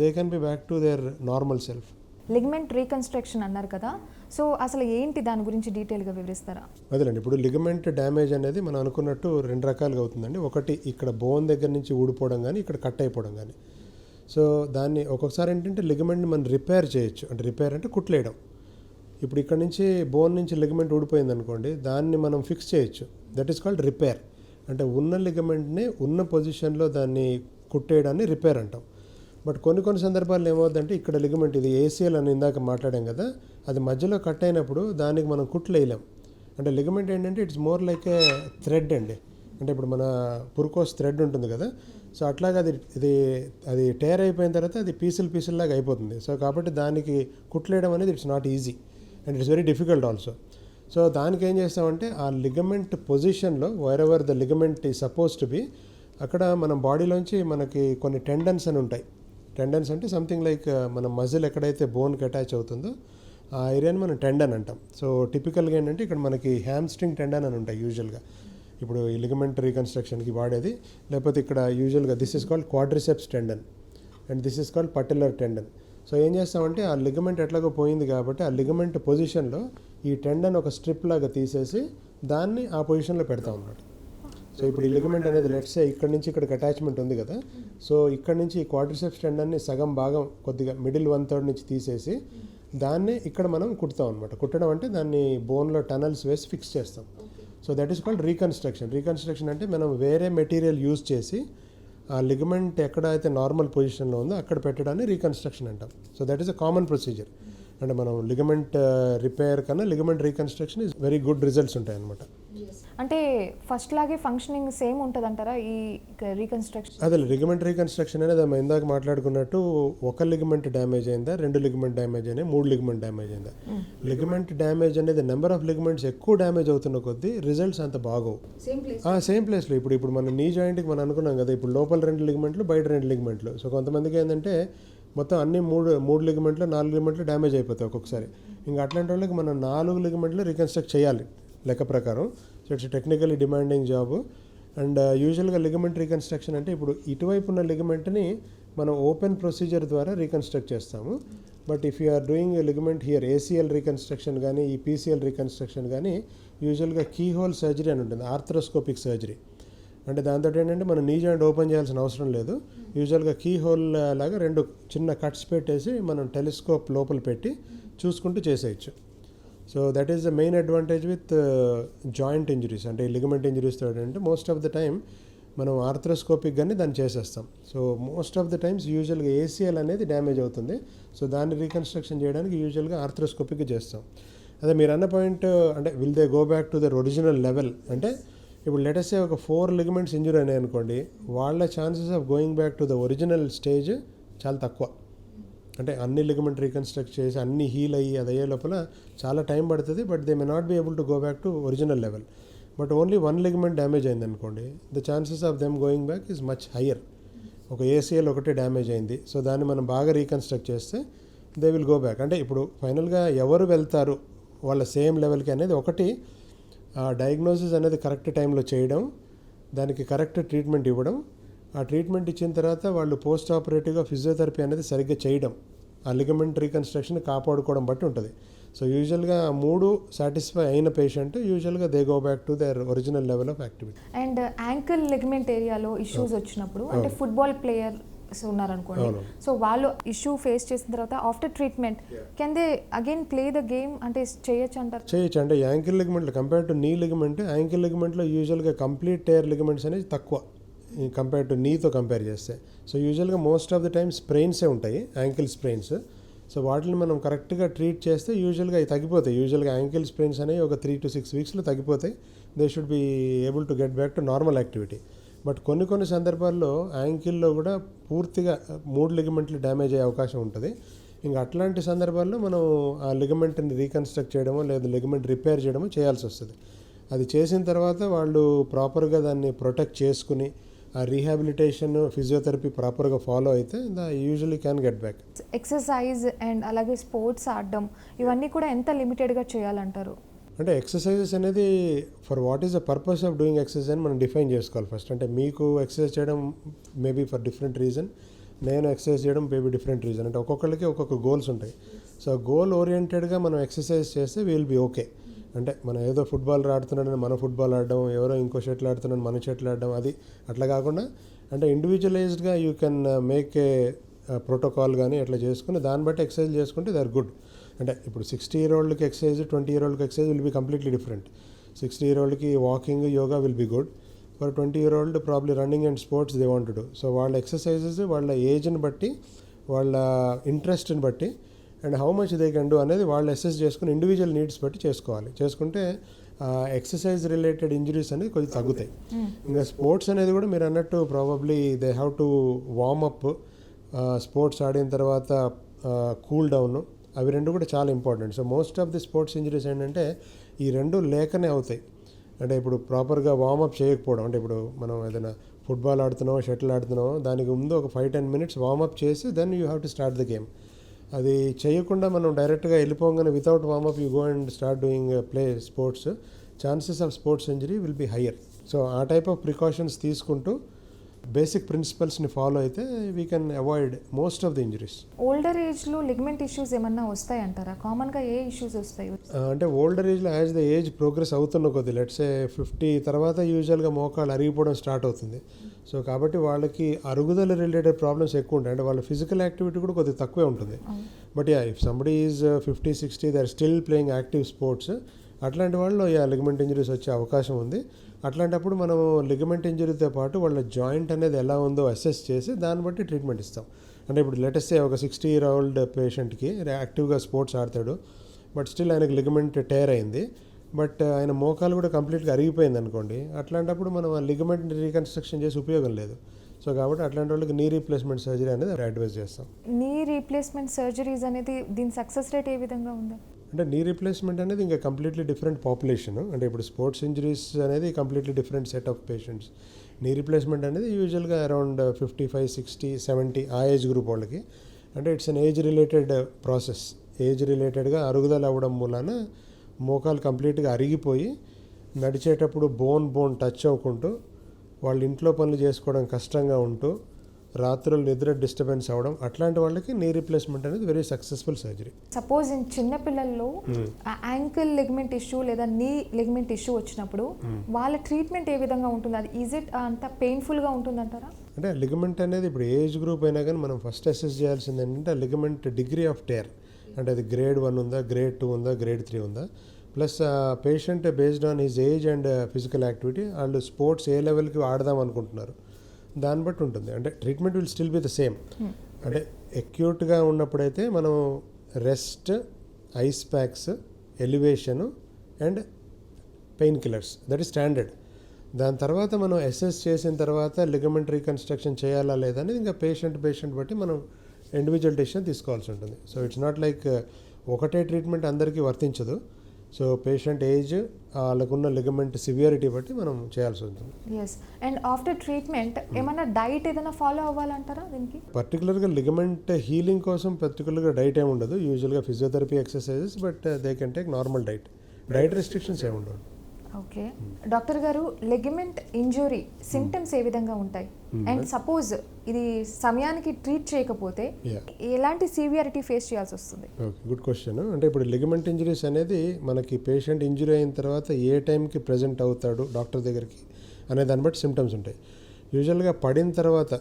they can be back to their normal self. Ligament reconstruction అన్నారు కదా, so అసలు ఏంటి దాని గురించి డీటెయిల్గా వివరిస్తారా? అదేనండి, ఇప్పుడు లిగమెంట్ డ్యామేజ్ అనేది మనం అనుకున్నట్టు రెండు రకాలుగా అవుతుందండి. ఒకటి ఇక్కడ బోన్ దగ్గర నుంచి ఊడిపోవడం కానీ, ఇక్కడ కట్ అయిపోవడం కానీ. సో దాన్ని ఒక్కొక్కసారి ఏంటంటే లిగమెంట్ని మనం రిపేర్ చేయొచ్చు. అంటే రిపేర్ అంటే కుట్లేయడం. ఇప్పుడు ఇక్కడ నుంచి బోన్ నుంచి లిగమెంట్ ఊడిపోయింది అనుకోండి, దాన్ని మనం ఫిక్స్ చేయొచ్చు. That is called repair. అంటే ఉన్న లిగమెంట్ని ఉన్న పొజిషన్లో దాన్ని కుట్టేయడాన్ని రిపేర్ అంటాం. బట్ కొన్ని సందర్భాల్లో ఏమవుతుందంటే ఇక్కడ లిగమెంట్, ఇది ఏసీఎల్ అని ఇందాక మాట్లాడాం కదా, అది మధ్యలో కట్ అయినప్పుడు దానికి మనం కుట్లు వేయలేం. అంటే లిగమెంట్ ఏంటంటే it's more like A thread అండి. అంటే ఇప్పుడు మన పురుకోస్ థ్రెడ్ ఉంటుంది కదా, సో అట్లాగా అది టేర్ అయిపోయిన తర్వాత అది పీసుల్లాగా అయిపోతుంది. సో కాబట్టి దానికి కుట్లేయడం అనేది it's not easy and it's very difficult also. So దానికి ఏం చేస్తామంటే ఆ లిగమెంట్ పొజిషన్లో వేర్ ఎవర్ ద లిగమెంట్ ఈ సపోజ్ టు బి, అక్కడ మన బాడీలోంచి మనకి కొన్ని టెండన్స్ అని ఉంటాయి. టెండన్స్ అంటే సంథింగ్ లైక్ మన మజిల్ ఎక్కడైతే బోన్కి అటాచ్ అవుతుందో ఆ ఏరియాని మనం టెండన్ అంటాం. సో టిపికల్గా ఏంటంటే ఇక్కడ మనకి హ్యామ్స్ట్రింగ్ టెండన్ అని ఉంటాయి యూజువల్గా. ఇప్పుడు ఈ లిగమెంట్ రీకన్స్ట్రక్షన్కి వాడేది. లేకపోతే ఇక్కడ యూజువల్గా this is called quadriceps tendon and this is called patellar tendon. So ఏం చేస్తామంటే ఆ లిగమెంట్ ఎట్లాగో పోయింది కాబట్టి ఆ లిగమెంట్ పొజిషన్లో ఈ టెండన్ ఒక స్ట్రిప్ లాగా తీసేసి దాన్ని ఆ పొజిషన్లో పెడతాం అన్నమాట. సో ఇప్పుడు ఈ లిగమెంట్ అనేది లెట్సే ఇక్కడ నుంచి ఇక్కడికి అటాచ్మెంట్ ఉంది కదా, సో ఇక్కడ నుంచి ఈ క్వాడ్రిసెప్స్ టెండన్ని సగం భాగం కొద్దిగా మిడిల్ 1/3 నుంచి తీసేసి దాన్ని ఇక్కడ మనం కుడతాం అనమాట. కుట్టడం అంటే దాన్ని బోన్లో టనల్స్ వేసి ఫిక్స్ చేస్తాం. So that is called reconstruction. Reconstruction అంటే మనం వేరే మెటీరియల్ యూజ్ చేసి ఆ లిగమెంట్ ఎక్కడైతే నార్మల్ పొజిషన్లో ఉందో అక్కడ పెట్టడాన్ని రీకన్స్ట్రక్షన్ అంటాం. So that is a common procedure. అంటే మనం లిగమెంట్ రిపేర్ కన్నా ligament reconstruction is very good results ఉంటాయి అనమాట. అంటే ఫస్ట్ లాగే ఫంక్షనింగ్ సేమ్ ఉంటుంది అంటారా ఈ రీకన్స్ట్రక్షన్? అదే లిగమెంట్ రీకన్స్ట్రక్షన్ అనేది మనం ఇందాక మాట్లాడుకున్నట్టు ఒక లిగమెంట్ డ్యామేజ్ అయిందా, 2 లిగమెంట్ డ్యామేజ్ అయినా, 3 లిగమెంట్ డ్యామేజ్ అయిందా. లిగమెంట్ డ్యామేజ్ అనేది నెంబర్ ఆఫ్ లిగమెంట్స్ ఎక్కువ డ్యామేజ్ అవుతున్న కొద్దీ రిజల్ట్స్ అంత బాగోవు. సేమ్ ప్లేస్లో ఇప్పుడు మన నీ జాయింట్కి మనం అనుకున్నాం కదా, ఇప్పుడు లోపల 2 లిగమెంట్లు, బయట 2 లిగమెంట్లు. సో కొంతమందికి ఏంటంటే మొత్తం అన్ని 3 లిగమెంట్లు, 4 లిగమెంట్లు డ్యామేజ్ అయిపోతాయి ఒక్కొక్కసారి. ఇంకా అట్లాంటి వాళ్ళకి మనం 4 లిగమెంట్లు రీకన్స్ట్రక్ట్ చేయాలి లెక్క ప్రకారం. So it's technically demanding job. And యూజువల్గా లిగమెంట్ రీకన్స్ట్రక్షన్ అంటే ఇప్పుడు ఇటువైపు ఉన్న లిగమెంట్ని మనం ఓపెన్ ప్రొసీజర్ ద్వారా రీకన్స్ట్రక్ట్ చేస్తాము. But if you are doing ligament here, ACL reconstruction కానీ ఈ పీసీఎల్ రీకన్స్ట్రక్షన్ కానీ యూజువల్గా కీ హోల్ సర్జరీ అని ఉంటుంది, ఆర్థ్రోస్కోపిక్ సర్జరీ. అంటే దాంతో ఏంటంటే మనం నీ జాయింట్ ఓపెన్ చేయాల్సిన అవసరం లేదు. యూజువల్గా కీ హోల్ లాగా 2 చిన్న కట్స్ పెట్టేసి మనం టెలిస్కోప్ లోపల పెట్టి చూసుకుంటూ చేసేయచ్చు. So that is the main advantage with joint injuries. అంటే లిగమెంట్ ఇంజరీస్తో ఏంటంటే మోస్ట్ ఆఫ్ ద టైం మనం ఆర్థ్రోస్కోపిక్ గానే దాన్ని చేసేస్తాం. So most of the times యూజువల్గా ఏసీఎల్ అనేది డ్యామేజ్ అవుతుంది. సో దాన్ని రీకన్స్ట్రక్షన్ చేయడానికి యూజువల్గా ఆర్థ్రోస్కోపిక్గా చేస్తాం. అదే మీరు అన్న పాయింట్, అంటే will they go back to their original level అంటే ఇప్పుడు లెటెస్ట్ ఒక 4 లిగమెంట్స్ ఇంజూర్ అయినాయి అనుకోండి, వాళ్ళ chances of going back to the original stage చాలా తక్కువ. అంటే అన్ని లిగమెంట్ రీకన్స్ట్రక్ట్ చేసి అన్ని హీల్ అయ్యి అది అయ్యే లోపల చాలా టైం పడుతుంది. But they may not be able to go back to original level. But only 1 ligament damage అయింది అనుకోండి, the chances of them going back is much higher. ఒక ఏసీఎల్ ఒకటే డ్యామేజ్ అయింది, సో దాన్ని మనం బాగా రీకన్స్ట్రక్ట్ చేస్తే దే విల్ గో బ్యాక్. అంటే ఇప్పుడు ఫైనల్గా ఎవరు వెళ్తారు వాళ్ళ సేమ్ లెవెల్కి అనేది ఒకటి, డయాగ్నోసిస్ అనేది కరెక్ట్ టైంలో చేయడం, దానికి కరెక్ట్ ట్రీట్మెంట్ ఇవ్వడం, ఆ ట్రీట్మెంట్ ఇచ్చిన తర్వాత వాళ్ళు పోస్ట్ ఆపరేటివ్గా ఫిజియోథెరపీ అనేది సరిగ్గా చేయడం, ఆ లిగమెంట్ రీకన్స్ట్రక్షన్ కాపాడుకోవడం బట్టి ఉంటుంది. సో యూజువల్గా 3 సాటిస్ఫై అయిన పేషెంట్ యూజువల్గా they go back to there original level of activity. And ankle ligament ఏరియాలో ఇష్యూస్ వచ్చినప్పుడు అంటే ఫుట్బాల్ ప్లేయర్ ఉన్నారనుకోండి, సో వాళ్ళు ఇష్యూ ఫేస్ చేసిన తర్వాత after treatment can they again play the game అంటే చేయొచ్చు అంటారు? చేయొచ్చు. అంటే యాంకిల్ లిగమెంట్లో కంపేర్ టు నీ లిగమెంట్, యాంకిల్ లిగమెంట్లో యూజువల్గా కంప్లీట్ టేర్ లిగమెంట్స్ అనేది తక్కువ కంపేర్ టు నీతో కంపేర్ చేస్తే. సో యూజువల్గా మోస్ట్ ఆఫ్ ద టైమ్ స్ప్రెయిన్సే ఉంటాయి, యాంకిల్ స్ప్రెయిన్స్. సో వాటిని మనం కరెక్ట్గా ట్రీట్ చేస్తే యూజువల్గా అవి తగ్గిపోతాయి. యూజువల్గా యాంకిల్ స్ప్రెయిన్స్ అనేవి ఒక 3 to 6 వీక్స్లో తగ్గిపోతాయి. They should be able to get back to normal activity. But కొన్ని సందర్భాల్లో యాంకిల్లో కూడా పూర్తిగా 3 లిగమెంట్లు డ్యామేజ్ అయ్యే అవకాశం ఉంటుంది. ఇంకా అట్లాంటి సందర్భాల్లో మనం ఆ లిగమెంట్ని రీకన్స్ట్రక్ట్ చేయడమో లేదా లిగమెంట్ రిపేర్ చేయడమో చేయాల్సి వస్తుంది. అది చేసిన తర్వాత వాళ్ళు ప్రాపర్గా దాన్ని ప్రొటెక్ట్ చేసుకుని ఆ రీహాబిలిటేషన్ ఫిజియోథెరపీ ప్రాపర్గా ఫాలో అయితే usually can get back. Exercise and అలాగే స్పోర్ట్స్ ఆడడం ఇవన్నీ కూడా ఎంత లిమిటెడ్గా చేయాలంటారు? అంటే ఎక్సర్సైజెస్ అనేది for what is the purpose of doing exercise అని మనం డిఫైన్ చేసుకోవాలి ఫస్ట్. అంటే మీకు ఎక్సర్సైజ్ చేయడం మేబీ ఫర్ డిఫరెంట్ రీజన్, నేను ఎక్సర్సైజ్ చేయడం మేబీ డిఫరెంట్ రీజన్. అంటే ఒక్కొక్కరికి ఒక్కొక్క గోల్స్ ఉంటాయి. సో గోల్ ఓరియంటెడ్గా మనం ఎక్సర్సైజ్ చేస్తే విల్ బి ఓకే. అంటే మనం ఏదో ఫుట్బాల్ ఆడుతున్నాడని మనం ఫుట్బాల్ ఆడడం, ఎవరో ఇంకో షటిల్ ఆడుతున్నాడని మన షటిల్ ఆడడం, అది అట్లా కాకుండా అంటే ఇండివిజువలైజ్డ్గా you can make a protocol కానీ అట్లా చేసుకుని దాన్ని బట్టి ఎక్సర్సైజ్ చేసుకుంటే దే ఆర్ గుడ్. అంటే ఇప్పుడు 60 year oldకి ఎక్సర్సైజ్, 20 year oldకి exercise will be completely different. 60 year oldకి walking, yoga will be good. For 20 year old probably running and sports they want to do. So వాళ్ళ ఎక్సర్సైజెస్ వాళ్ళ ఏజ్ని బట్టి, వాళ్ళ ఇంట్రెస్ట్ని బట్టి and how much they can do అనేది వాళ్ళు అసెస్ చేసుకుని ఇండివిజువల్ నీడ్స్ బట్టి చేసుకోవాలి. చేసుకుంటే ఎక్సర్సైజ్ రిలేటెడ్ ఇంజరీస్ అనేది కొంచెం తగ్గుతాయి. ఇంకా స్పోర్ట్స్ అనేది కూడా మీరు అన్నట్టు probably they have to warm up. Sports ఆడిన తర్వాత కూల్ డౌన్, అవి రెండు కూడా చాలా important. So most of the sports injuries ఏంటంటే ఈ రెండు లేకనే అవుతాయి. అంటే ఇప్పుడు ప్రాపర్గా వార్మప్ చేయకపోవడం. అంటే ఇప్పుడు మనం ఏదైనా ఫుట్బాల్ ఆడుతున్నామో షటిల్ ఆడుతున్నామో దానికి ముందు ఒక 5-10 minutes వార్మప్ చేసి then you have to start the game. అది చేయకుండా మనం డైరెక్ట్గా వెళ్ళిపోగానే without warm up you go and start doing play sports, chances of sports injury will be higher. So ఆ టైప్ ఆఫ్ ప్రికాషన్స్ తీసుకుంటూ బేసిక్ ప్రిన్సిపల్స్ని ఫాలో అయితే we can avoid most of the injuries. Older ఏజ్లో లిగమెంట్ ఇష్యూస్ ఏమన్నా వస్తాయి అంటారా? కామన్గా ఏ issues వస్తాయి? అంటే ఓల్డర్ ఏజ్లో యాజ్ ద ఏజ్ ప్రోగ్రెస్ అవుతున్న కొద్ది, లెట్సే 50 తర్వాత యూజువల్గా మోకాళ్ళు అరిగిపోవడం స్టార్ట్ అవుతుంది. సో కాబట్టి వాళ్ళకి అరుగుదల రిలేటెడ్ ప్రాబ్లమ్స్ ఎక్కువ ఉంటాయి. అంటే వాళ్ళ ఫిజికల్ యాక్టివిటీ కూడా కొద్దిగా తక్కువే ఉంటుంది. But if somebody is 50-60 they are still playing active sports, అట్లాంటి వాళ్ళు లిగమెంట్ ఇంజరీస్ వచ్చే అవకాశం ఉంది. అట్లాంటప్పుడు మనం లిగమెంట్ ఇంజరీతో పాటు వాళ్ళ జాయింట్ అనేది ఎలా ఉందో అసెస్ చేసి దాన్ని బట్టి ట్రీట్మెంట్ ఇస్తాం. అంటే ఇప్పుడు లేటెస్ట్ ఒక 60 year old పేషెంట్కి యాక్టివ్గా స్పోర్ట్స్ ఆడతాడు, బట్ స్టిల్ ఆయనకి లిగమెంట్ టేర్ అయింది, బట్ ఆయన మోకాలు కూడా కంప్లీట్గా అరిగిపోయింది అనుకోండి. అట్లాంటప్పుడు మనం ఆ లిగమెంట్ రీకన్స్ట్రక్షన్ చేసి ఉపయోగం లేదు. సో కాబట్టి అట్లాంటి వాళ్ళకి నీ రీప్లేస్మెంట్ సర్జరీ అనేది అడ్వైజ్ చేస్తాం. నీ రీప్లేస్మెంట్ సర్జరీస్ అనేది దీని సక్సెస్ రేట్ ఏ విధంగా ఉంది? అంటే నీ రీప్లేస్మెంట్ అనేది ఇంకా కంప్లీట్లీ డిఫరెంట్ పాపులేషన్. అంటే ఇప్పుడు స్పోర్ట్స్ ఇంజరీస్ అనేది completely different set of patients. Knee replacement అనేది యూజువల్గా అరౌండ్ 55, 60, 70 ఆ ఏజ్ గ్రూప్ వాళ్ళకి. అంటే it's an age related process. Age రిలేటెడ్గా అరుగుదల అవ్వడం మూలాన మోకాలు కంప్లీట్గా అరిగిపోయి నడిచేటప్పుడు బోన్ టచ్ అవ్వకుంటూ వాళ్ళ ఇంట్లో పనులు చేసుకోవడం కష్టంగా ఉంటూ రాత్రులు నిద్ర డిస్టర్బెన్స్ అవ్వడం, అట్లాంటి వాళ్ళకి నీ రీప్లేస్మెంట్ అనేది వెరీ సక్సెస్ఫుల్ సర్జరీ. సపోజ్ చిన్నపిల్లల్లో యాంకిల్ లిగమెంట్ ఇష్యూ లేదా నీ లిగమెంట్ ఇష్యూ వచ్చినప్పుడు వాళ్ళ ట్రీట్మెంట్ ఏ విధంగా ఉంటుంది? అది ఈజ్ ఇట్ అంత పెయిన్ఫుల్గా ఉంటుందంటారా? అంటే లిగమెంట్ అనేది ఇప్పుడు ఏజ్ గ్రూప్ అయినా కానీ మనం ఫస్ట్ అసెస్ చేయాల్సింది ఏంటంటే లిగమెంట్ డిగ్రీ ఆఫ్ టేర్. అంటే అది గ్రేడ్ 1 ఉందా, గ్రేడ్ 2 ఉందా, గ్రేడ్ 3 ఉందా, plus patient based on his age and physical activity వాళ్ళు స్పోర్ట్స్ ఏ లెవెల్కి ఆడదాం అనుకుంటున్నారు దాన్ని బట్టి ఉంటుంది. అంటే treatment will still be the same. అంటే అక్యూట్గా ఉన్నప్పుడైతే మనం rest, ice packs, elevation and pain killers, that is standard. దాని తర్వాత మనం అసెస్ చేసిన తర్వాత లిగమెంట్ రీకన్స్ట్రక్షన్ చేయాలా లేదా అనేది ఇంకా పేషెంట్ బట్టి మనం ఇండివిజువల్ డెసిషన్ తీసుకోవాల్సి ఉంటుంది. సో ఇట్స్ నాట్ లైక్ ఒకటే ట్రీట్మెంట్ అందరికీ వర్తించదు. సో పేషెంట్ ఏజ్, వాళ్ళకున్న లిగమెంట్ సివియారిటీ బట్టి మనం చేయాల్సి ఉంటుంది. ఎస్. అండ్ ఆఫ్టర్ ట్రీట్మెంట్ ఏమైనా డైట్ ఏదైనా ఫాలో అవ్వాలంటారా దీనికి? పర్టికులర్గా లిగమెంట్ హీలింగ్ కోసం పర్టికులర్గా డైట్ ఏమి ఉండదు. యూజువల్గా physiotherapy exercises, but they can take normal diet restrictions ఏమి ఉండవు. ఓకే డాక్టర్ గారు, లెగిమెంట్ ఇంజురీ సిమ్టమ్స్ ఏ విధంగా ఉంటాయి? అండ్ సపోజ్ ఇది సమయానికి ట్రీట్ చేయకపోతే ఎలాంటి సివియారిటీ ఫేస్ చేయాల్సి వస్తుంది? Okay, good question. అంటే ఇప్పుడు లిగమెంట్ ఇంజరీస్ అనేది మనకి పేషెంట్ ఇంజరీ అయిన తర్వాత ఏ టైంకి ప్రజెంట్ అవుతాడు డాక్టర్ దగ్గరికి అనే దాన్ని బట్టి సిమ్టమ్స్ ఉంటాయి. యూజువల్గా పడిన తర్వాత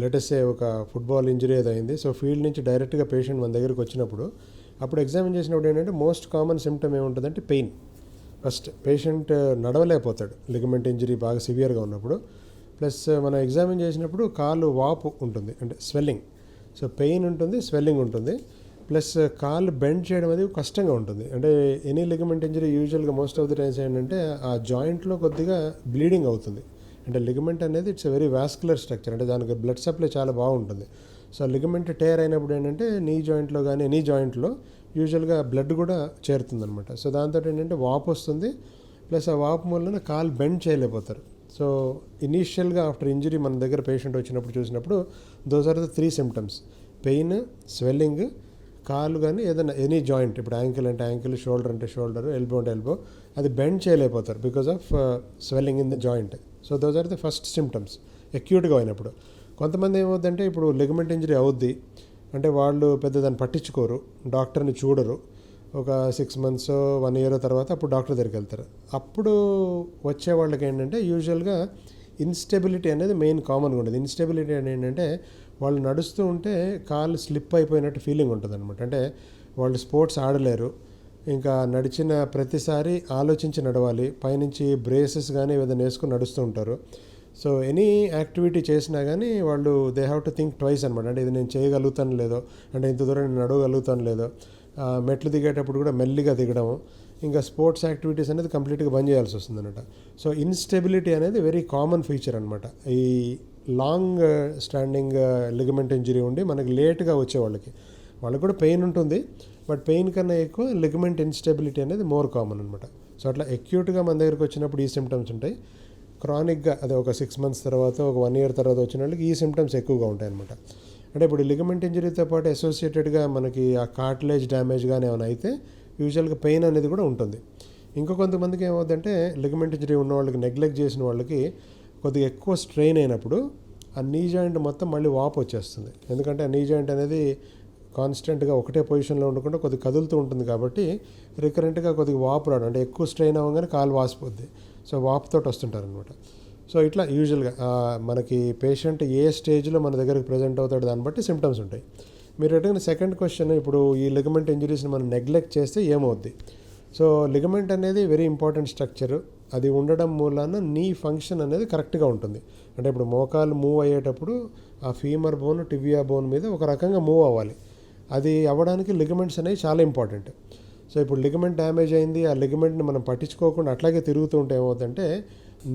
లెటెస్సే ఒక ఫుట్బాల్ ఇంజరీ ఏదో అయింది, సో ఫీల్డ్ నుంచి డైరెక్ట్గా పేషెంట్ మన దగ్గరికి వచ్చినప్పుడు అప్పుడు ఎగ్జామిన్ చేసినప్పుడు ఏంటంటే మోస్ట్ కామన్ సిమ్టమ్ ఏముంటుందంటే పెయిన్. ఫస్ట్ పేషెంట్ నడవలేకపోతాడు లిగమెంట్ ఇంజరీ బాగా సివియర్గా ఉన్నప్పుడు. ప్లస్ మనం ఎగ్జామిన్ చేసినప్పుడు కాలు వాపు ఉంటుంది, అంటే స్వెల్లింగ్. సో పెయిన్ ఉంటుంది, స్వెల్లింగ్ ఉంటుంది, ప్లస్ కాలు బెండ్ చేయడం అనేది కష్టంగా ఉంటుంది. అంటే ఎనీ లిగమెంట్ ఇంజరీ యూజువల్గా మోస్ట్ ఆఫ్ ది టైమ్స్ ఏంటంటే ఆ జాయింట్లో కొద్దిగా బ్లీడింగ్ అవుతుంది. అంటే లిగమెంట్ అనేది it's a very vascular structure, అంటే దానికి బ్లడ్ సప్లై చాలా బాగుంటుంది. సో లిగమెంట్ టేర్ అయినప్పుడు ఏంటంటే నీ జాయింట్లో కానీ ఎనీ జాయింట్లో యూజువల్గా బ్లడ్ కూడా చేరుతుందనమాట. సో దాంతో ఏంటంటే వాపు వస్తుంది, ప్లస్ ఆ వాపు వలన కాలు బెండ్ చేయలేకపోతారు. సో ఇనీషియల్గా ఆఫ్టర్ ఇంజరీ మన దగ్గర పేషెంట్ వచ్చినప్పుడు చూసినప్పుడు those are the 3 symptoms: pain, swelling, కాలు కానీ ఏదైనా ఎనీ జాయింట్, ఇప్పుడు యాంకిల్ అంటే యాంకిల్, షోల్డర్ అంటే షోల్డర్, ఎల్బో అంటే ఎల్బో, అది బెండ్ చేయలేకపోతారు because of swelling in the joint. So those are the first symptoms అక్యూట్గా అయినప్పుడు. కొంతమంది ఏమవుద్దంటే ఇప్పుడు లిగమెంట్ ఇంజరీ అవుద్ది అంటే వాళ్ళు పెద్ద దాన్ని పట్టించుకోరు, డాక్టర్ని చూడరు. ఒక 6 months 1 year తర్వాత అప్పుడు డాక్టర్ దగ్గరికి వెళ్తారు. అప్పుడు వచ్చే వాళ్ళకి ఏంటంటే యూజువల్గా ఇన్స్టెబిలిటీ అనేది మెయిన్ కామన్గా ఉండదు. ఇన్స్టెబిలిటీ అనేది ఏంటంటే వాళ్ళు నడుస్తూ ఉంటే కాలు స్లిప్ అయిపోయినట్టు ఫీలింగ్ ఉంటుంది అనమాట. అంటే వాళ్ళు స్పోర్ట్స్ ఆడలేరు, ఇంకా నడిచిన ప్రతిసారి ఆలోచించి నడవాలి, పైనుంచి బ్రేసెస్ కానీ ఏదైనా వేసుకుని నడుస్తూ ఉంటారు. సో ఎనీ యాక్టివిటీ చేసినా కానీ వాళ్ళు they have to think twice అనమాట. అంటే ఇది నేను చేయగలుగుతాను లేదో, అంటే ఇంత దూరం నేను నడవగలుగుతాను లేదో, మెట్లు దిగేటప్పుడు కూడా మెల్లిగా దిగడము, ఇంకా స్పోర్ట్స్ యాక్టివిటీస్ అనేది కంప్లీట్గా బంద్ చేయాల్సి వస్తుంది అనమాట. సో ఇన్స్టెబిలిటీ అనేది వెరీ కామన్ ఫీచర్ అనమాట. ఈ లాంగ్ స్టాండింగ్ లిగమెంట్ ఇంజరీ ఉండి మనకి లేట్గా వచ్చే వాళ్ళకి కూడా పెయిన్ ఉంటుంది, బట్ పెయిన్ కన్నా ఎక్కువ లిగమెంట్ ఇన్స్టెబిలిటీ అనేది మోర్ కామన్ అనమాట. సో అట్లా అక్యూట్గా మన దగ్గరికి వచ్చినప్పుడు ఈ సిమ్టమ్స్ ఉంటాయి. క్రానిక్గా అదే ఒక 6 months తర్వాత, ఒక 1 year తర్వాత వచ్చిన వాళ్ళకి ఈ సిమ్టమ్స్ ఎక్కువగా ఉంటాయి అనమాట. అంటే ఇప్పుడు లిగమెంట్ ఇంజరీతో పాటు అసోసియేటెడ్గా మనకి ఆ కార్టిలేజ్ డ్యామేజ్ కానీ ఏమైనా అయితే యూజువల్గా పెయిన్ అనేది కూడా ఉంటుంది. ఇంకా కొంతమందికి ఏమవుతుందంటే లిగమెంట్ ఇంజరీ ఉన్న వాళ్ళకి, నెగ్లెక్ట్ చేసిన వాళ్ళకి కొద్దిగా ఎక్కువ స్ట్రెయిన్ అయినప్పుడు ఆ నీ జాయింట్ మొత్తం మళ్ళీ వాపు వచ్చేస్తుంది. ఎందుకంటే ఆ నీ జాయింట్ అనేది కాన్స్టెంట్గా ఒకటే పొజిషన్లో ఉండకుండా కొద్దిగా కదులుతూ ఉంటుంది కాబట్టి రికరెంట్గా కొద్దిగా వాపు రావడం, అంటే ఎక్కువ స్ట్రెయిన్ అవ్వగానే కాలు వాసిపోద్ది. సో వాపుతోటి వస్తుంటారు అనమాట. సో ఇట్లా యూజువల్గా మనకి పేషెంట్ ఏ స్టేజ్లో మన దగ్గరికి ప్రజెంట్ అవుతాడు దాన్ని బట్టి సిమ్టమ్స్ ఉంటాయి. మీరు అడిగిన సెకండ్ క్వశ్చన్, ఇప్పుడు ఈ లిగమెంట్ ఇంజరీస్ని మనం నెగ్లెక్ట్ చేస్తే ఏమవుద్ది? సో లిగమెంట్ అనేది వెరీ ఇంపార్టెంట్ స్ట్రక్చర్. అది ఉండడం మూలాన నీ ఫంక్షన్ అనేది కరెక్ట్గా ఉంటుంది. అంటే ఇప్పుడు మోకాలు మూవ్ అయ్యేటప్పుడు ఆ ఫీమర్ బోన్, టిబియా బోన్ మీద ఒక రకంగా మూవ్ అవ్వాలి. అది అవ్వడానికి లిగమెంట్స్ అనేవి చాలా ఇంపార్టెంట్. సో ఇప్పుడు లిగమెంట్ డ్యామేజ్ అయింది, ఆ లిగమెంట్ని మనం పట్టించుకోకుండా అట్లాగే తిరుగుతూ ఉంటే ఏమవుతుందంటే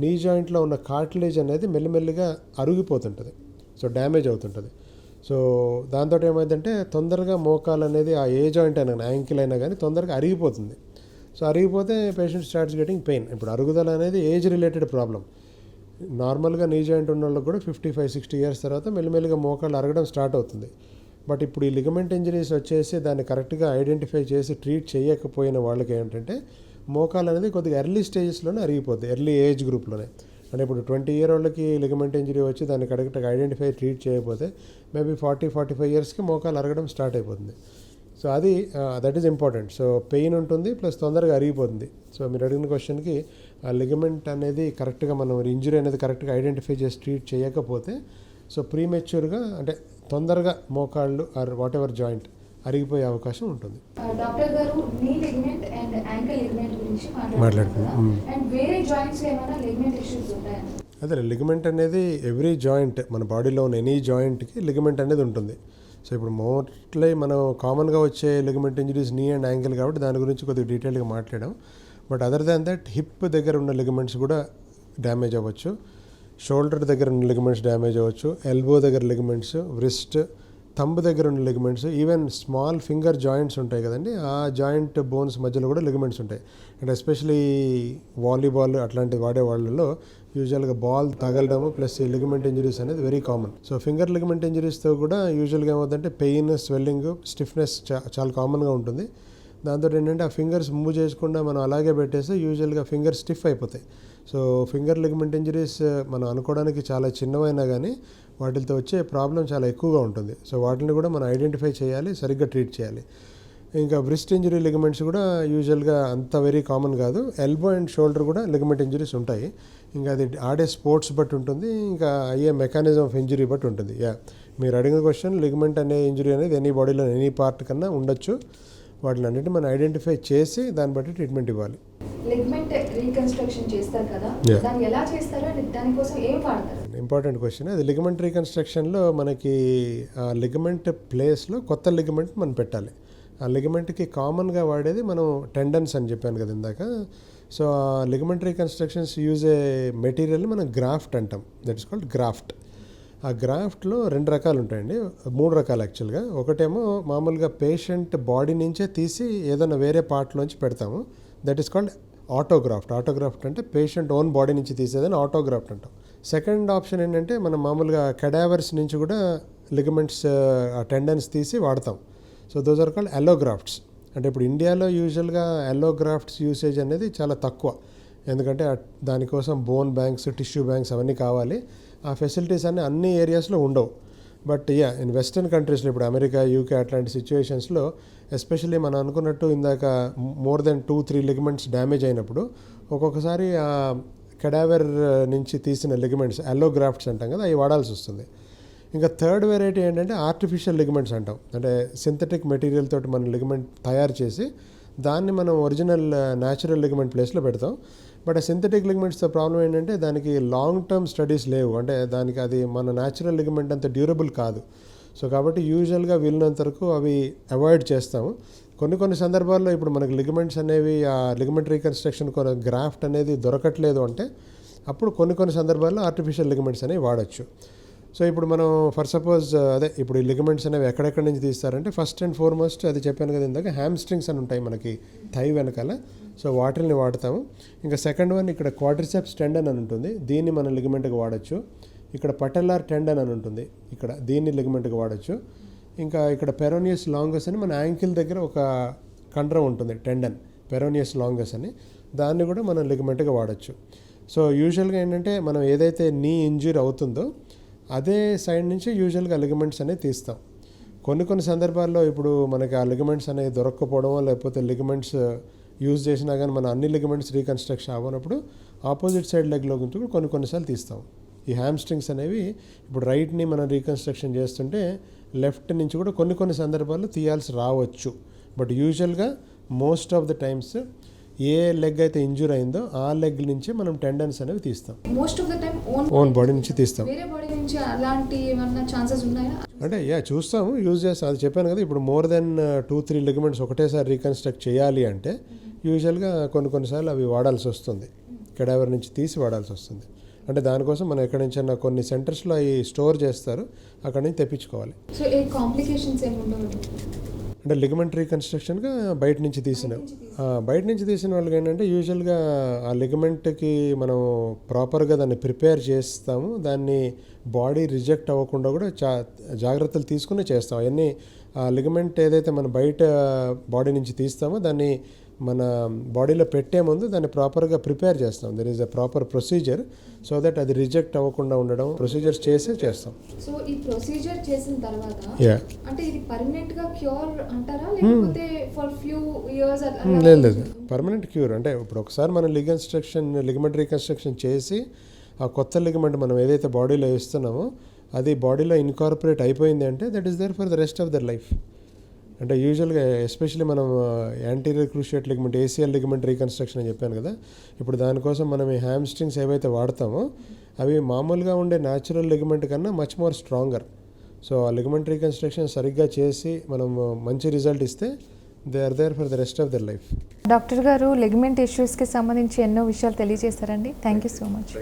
నీ జాయింట్లో ఉన్న కార్టిలేజ్ అనేది మెల్లిమెల్లిగా అరిగిపోతుంటుంది, సో డ్యామేజ్ అవుతుంటుంది. సో దాంతో ఏమైందంటే తొందరగా మోకాలు అనేది ఆ ఏ జాయింట్ అయినా, యాంకిల్ అయినా కానీ తొందరగా అరిగిపోతుంది. సో అరిగిపోతే పేషెంట్ స్టార్ట్స్ గెటింగ్ పెయిన్. ఇప్పుడు అరుగుదల అనేది ఏజ్ రిలేటెడ్ ప్రాబ్లం. నార్మల్గా నీ జాయింట్ ఉన్న వాళ్ళకి కూడా 55-60 years తర్వాత మెల్లిమెల్లిగా మోకాళ్ళు అరగడం స్టార్ట్ అవుతుంది. బట్ ఇప్పుడు ఈ లిగమెంట్ ఇంజరీస్ వచ్చేసి దాన్ని కరెక్ట్గా ఐడెంటిఫై చేసి ట్రీట్ చేయకపోయిన వాళ్ళకి ఏంటంటే మోకాలు అనేది కొద్దిగా ఎర్లీ స్టేజెస్లోనే అరిగిపోతుంది, ఎర్లీ ఏజ్ గ్రూప్లోనే. అంటే ఇప్పుడు 20 year వాళ్ళకి లిగమెంట్ ఇంజరీ వచ్చి దాన్ని కరెక్ట్గా ఐడెంటిఫై ట్రీట్ చేయకపోతే మేబీ 40-45 yearsకి మోకాలు అరగడం స్టార్ట్ అయిపోతుంది. సో అది that is important. So pain ఉంటుంది, ప్లస్ తొందరగా అరిగిపోతుంది. సో మీరు అడిగిన క్వశ్చన్కి ఆ లిగమెంట్ అనేది కరెక్ట్గా మనం ఇంజరీ అనేది కరెక్ట్గా ఐడెంటిఫై చేసి ట్రీట్ చేయకపోతే సో ప్రీమెచ్యూర్గా, అంటే తొందరగా మోకాళ్ళు ఆర్ వాట్ ఎవర్ జాయింట్ అరిగిపోయే అవకాశం ఉంటుంది. డాక్టర్ గారు నీ లిగమెంట్ అండ్ యాంకిల్ లిగమెంట్ గురించి మాట్లాడుకుందాం. అండ్ వేరే జాయింట్స్ ఏమైనా లిగమెంట్ ఇష్యూస్ ఉంటాయా? అదే లిగమెంట్ అనేది ఎవ్రీ జాయింట్ మన బాడీలో ఉన్న ఎనీ జాయింట్కి లిగమెంట్ అనేది ఉంటుంది. సో ఇప్పుడు మోస్ట్లీ మనం కామన్గా వచ్చే లిగమెంట్ ఇంజరీస్ నీ అండ్ యాంకిల్ కాబట్టి దాని గురించి కొద్దిగా డీటెయిల్గా మాట్లాడాం. But other than that hip దగ్గర ఉన్న లిగమెంట్స్ కూడా డ్యామేజ్ అవ్వచ్చు, షోల్డర్ దగ్గర ఉన్న లిగమెంట్స్ డ్యామేజ్ అవ్వచ్చు, ఎల్బో దగ్గర లిగమెంట్స్, వ్రిస్ట్, థంబ్ దగ్గర ఉన్న ligaments, even small finger joints ఉంటాయి కదండి, ఆ జాయింట్ బోన్స్ మధ్యలో కూడా లిగమెంట్స్ ఉంటాయి. అండ్ ఎస్పెషలీ వాలీబాల్ అట్లాంటివి వాడే వాళ్ళలో యూజువల్గా బాల్ తగలడము ప్లస్ ఈ లిగమెంట్ ఇంజరీస్ అనేది very common. So finger ligament ఇంజరీస్తో కూడా యూజువల్గా ఏమవుతుందంటే పెయిన్, స్వెల్లింగ్, స్టిఫ్నెస్ చాలా కామన్గా ఉంటుంది. దాంతో ఏంటంటే ఆ ఫింగర్స్ మూవ్ చేయకుండా మనం అలాగే పెట్టేస్తే యూజువల్గా ఫింగర్ స్టిఫ్ అయిపోతాయి. సో ఫింగర్ లిగమెంట్ ఇంజరీస్ మనం అనుకోవడానికి చాలా చిన్నవైనా కానీ వాటితో వచ్చే ప్రాబ్లం చాలా ఎక్కువగా ఉంటుంది. సో వాటిని కూడా మనం ఐడెంటిఫై చేయాలి, సరిగ్గా ట్రీట్ చేయాలి. ఇంకా బ్రిస్ట్ ఇంజరీ లిగమెంట్స్ కూడా యూజువల్గా అంత వెరీ కామన్ కాదు. ఎల్బో అండ్ షోల్డర్ కూడా లిగమెంట్ ఇంజరీస్ ఉంటాయి. ఇంకా అది ఆడే స్పోర్ట్స్ బట్టి ఉంటుంది, ఇంకా అయ్యే మెకానిజం ఆఫ్ ఇంజరీ బట్టి ఉంటుంది. మీరు అడిగిన క్వశ్చన్, లిగమెంట్ అనే ఇంజరీ అనేది ఎనీ బాడీలో ఎనీ పార్ట్ కన్నా ఉండొచ్చు. వాటిని అన్నిటి మనం ఐడెంటిఫై చేసి దాన్ని బట్టి ట్రీట్మెంట్ ఇవ్వాలి. లిగమెంట్ రీకన్స్ట్రక్షన్ చేస్తారు కదా, దాన్ని ఎలా చేస్తారు అండ్ దానికోసం ఏం వాడతారు? Important question. అది లిగమెంట్ రీకన్స్ట్రక్షన్లో మనకి ఆ లిగమెంట్ ప్లేస్లో కొత్త లిగమెంట్ మనం పెట్టాలి. ఆ లిగమెంట్కి కామన్గా వాడేది మనం టెండన్స్ అని చెప్పాను కదా ఇందాక. సో ఆ లిగమెంట్ రీకన్స్ట్రక్షన్స్ యూజ్ ఏ మెటీరియల్ని మనం గ్రాఫ్ట్ అంటాం. That is called graft. ఆ గ్రాఫ్ట్లో 2 రకాలు ఉంటాయండి, 3 రకాలు యాక్చువల్గా. ఒకటేమో మామూలుగా పేషెంట్ బాడీ నుంచే తీసి ఏదైనా వేరే పార్ట్లోంచి పెడతాము. That is called autograft. Autograft అంటే పేషెంట్ ఓన్ బాడీ నుంచి తీసేదని ఆటోగ్రాఫ్ట్ అంటాం. సెకండ్ ఆప్షన్ ఏంటంటే మనం మామూలుగా కెడావర్స్ నుంచి కూడా లిగమెంట్స్ ఆ టెండన్స్ తీసి వాడతాం. So those are called allografts. అంటే ఇప్పుడు ఇండియాలో యూజువల్గా అలోగ్రాఫ్ట్స్ యూసేజ్ అనేది చాలా తక్కువ, ఎందుకంటే దానికోసం బోన్ బ్యాంక్స్, టిష్యూ బ్యాంక్స్ అవన్నీ కావాలి. ఆ ఫెసిలిటీస్ అన్ని ఏరియాస్లో ఉండవు. బట్ ఇన్ వెస్టర్న్ కంట్రీస్లో ఇప్పుడు అమెరికా, యూకే అట్లాంటి సిచ్యువేషన్స్లో ఎస్పెషల్లీ మనం అనుకున్నట్టు ఇందాక మోర్ దెన్ 2-3 లిగమెంట్స్ డ్యామేజ్ అయినప్పుడు ఒక్కొక్కసారి ఆ కెడావర్ నుంచి తీసిన లిగమెంట్స్ అలోగ్రాఫ్ట్స్ అంటాం కదా, అవి వాడాల్సి వస్తుంది. ఇంకా థర్డ్ వెరైటీ ఏంటంటే ఆర్టిఫిషియల్ లిగమెంట్స్ అంటాం. అంటే సింథటిక్ మెటీరియల్ తోటి మనం లిగమెంట్ తయారు చేసి దాన్ని మనం ఒరిజినల్ న్యాచురల్ లిగమెంట్ ప్లేస్లో పెడతాం. బట్ ఆ సింథటిక్ లిగమెంట్స్తో ప్రాబ్లం ఏంటంటే దానికి లాంగ్ టర్మ్ స్టడీస్ లేవు. అంటే దానికి అది మన న్యాచురల్ లిగమెంట్ అంత డ్యూరబుల్ కాదు. సో కాబట్టి యూజువల్గా వీళ్ళినంత వరకు అవి అవాయిడ్ చేస్తాము. కొన్ని సందర్భాల్లో ఇప్పుడు మనకి లిగమెంట్స్ అనేవి ఆ లిగమెంట్ రీకన్స్ట్రక్షన్ గ్రాఫ్ట్ అనేది దొరకట్లేదు అంటే అప్పుడు కొన్ని సందర్భాల్లో ఆర్టిఫిషియల్ లిగమెంట్స్ అనేవి వాడచ్చు. సో ఇప్పుడు మనం ఫర్ సపోజ్ ఇప్పుడు ఈ లిగమెంట్స్ అనేవి ఎక్కడెక్కడి నుంచి తీస్తారంటే ఫస్ట్ అండ్ ఫార్మోస్ట్ అది చెప్పాను కదా ఇందాక, హ్యామ్ స్ట్రింగ్స్ అని ఉంటాయి మనకి థై వెనకాల. సో వాటిని వాడతాము. ఇంకా సెకండ్ వన్ ఇక్కడ క్వాడ్రిసెప్స్ టెండన్ అని ఉంటుంది, దీన్ని మనం లిగమెంట్గా వాడచ్చు. ఇక్కడ పటెల్లార్ టెండన్ అని ఉంటుంది, ఇక్కడ దీన్ని లిగమెంట్గా వాడచ్చు. ఇంకా ఇక్కడ పెరోనియస్ లాంగస్ అని మన యాంకిల్ దగ్గర ఒక కండరం ఉంటుంది టెండన్, పెరోనియస్ లాంగస్ అని, దాన్ని కూడా మనం లిగమెంట్గా వాడచ్చు. సో యూజువల్గా ఏంటంటే మనం ఏదైతే నీ ఇంజ్యూరీ అవుతుందో అదే సైడ్ నుంచి యూజువల్గా లిగమెంట్స్ అనేవి తీస్తాం. కొన్ని సందర్భాల్లో ఇప్పుడు మనకి ఆ లిగమెంట్స్ అనేవి దొరక్కపోవడమో లేకపోతే లిగమెంట్స్ యూజ్ చేసినా కానీ మన అన్ని లిగమెంట్స్ రీకన్స్ట్రక్షన్ అవ్వనప్పుడు ఆపోజిట్ సైడ్ లెగ్లో నుంచి కొన్నిసార్లు తీస్తాం. ఈ హ్యామ్ స్ట్రింగ్స్ అనేవి ఇప్పుడు రైట్ని మనం రీకన్స్ట్రక్షన్ చేస్తుంటే లెఫ్ట్ నుంచి కూడా కొన్ని సందర్భాల్లో తీయాల్సి రావచ్చు. బట్ యూజువల్గా most of the times A leg అయితే ఇంజూర్ అయిందో ఆ లెగ్ నుంచి మనం టెండన్స్ అనేవి తీస్తాం. Most of the time own body నుంచి తీస్తాం. వేరే బాడీ నుంచి అలాంటి ఏమన్నా ఛాన్సెస్ ఉన్నాయా? అంటే చూస్తాము, యూజ్ చేస్తాం. అది చెప్పాను కదా, ఇప్పుడు మోర్ దెన్ 2-3 లిగమెంట్స్ ఒకటేసారి రీకన్స్ట్రక్ట్ చేయాలి అంటే యూజువల్గా కొన్నిసార్లు అవి వాడాల్సి వస్తుంది, కెడావర్ నుంచి తీసి వాడాల్సి వస్తుంది. అంటే దానికోసం మనం ఎక్కడి నుంచైనా కొన్ని సెంటర్స్లో అవి స్టోర్ చేస్తారు, అక్కడి నుంచి తెప్పించుకోవాలి. సో ఏ కాంప్లికేషన్స్ ఏమి ఉండవు అంటే లిగమెంట్ రీకన్స్ట్రక్షన్గా బయట నుంచి తీసిన వాళ్ళకి ఏంటంటే యూజువల్గా ఆ లిగమెంట్కి మనం ప్రాపర్గా దాన్ని ప్రిపేర్ చేస్తాము. దాన్ని బాడీ రిజెక్ట్ అవ్వకుండా కూడా జాగ్రత్తలు తీసుకుని చేస్తాం. అవన్నీ ఆ లిగమెంట్ ఏదైతే మనం బయట బాడీ నుంచి తీస్తామో దాన్ని మన బాడీలో పెట్టే ముందు దాన్ని ప్రాపర్గా ప్రిపేర్ చేస్తాం. There is a proper procedure so that అది రిజెక్ట్ అవ్వకుండా ఉండడం ప్రొసీజర్స్ చేస్తాం. సో ఈ ప్రొసీజర్ చేసిన తర్వాత అంటే ఇది పర్మనెంట్ గా క్యూర్ అంటారా లేకపోతే ఫర్ ఫ్యూ ఇయర్స్? లేదు, పర్మనెంట్ క్యూర్. అంటే ఇప్పుడు ఒకసారి మనం లిగమెంట్ రీకన్స్ట్రక్షన్ చేసి ఆ కొత్త లిగమెంట్ మనం ఏదైతే బాడీలో వేస్తున్నామో అది బాడీలో ఇన్కార్పొరేట్ అయిపోయింది అంటే that is there for the rest of their life. అంటే యూజువల్గా ఎస్పెషల్లీ మనం anterior cruciate ligament ACL ligament reconstruction అని చెప్పాను కదా, ఇప్పుడు దానికోసం మనం ఈ హ్యామ్స్ట్రింగ్స్ ఏవైతే వాడతామో అవి మామూలుగా ఉండే న్యాచురల్ లిగమెంట్ కన్నా మచ్ మోర్ స్ట్రాంగర్. సో ఆ లిగమెంట్ రీకన్స్ట్రక్షన్ సరిగ్గా చేసి మనం మంచి రిజల్ట్ ఇస్తే they are there for the rest of their life. Doctor గారు లిగమెంట్ ఇష్యూస్కి సంబంధించి ఎన్నో విషయాలు తెలియజేస్తారండి. Thank you so much.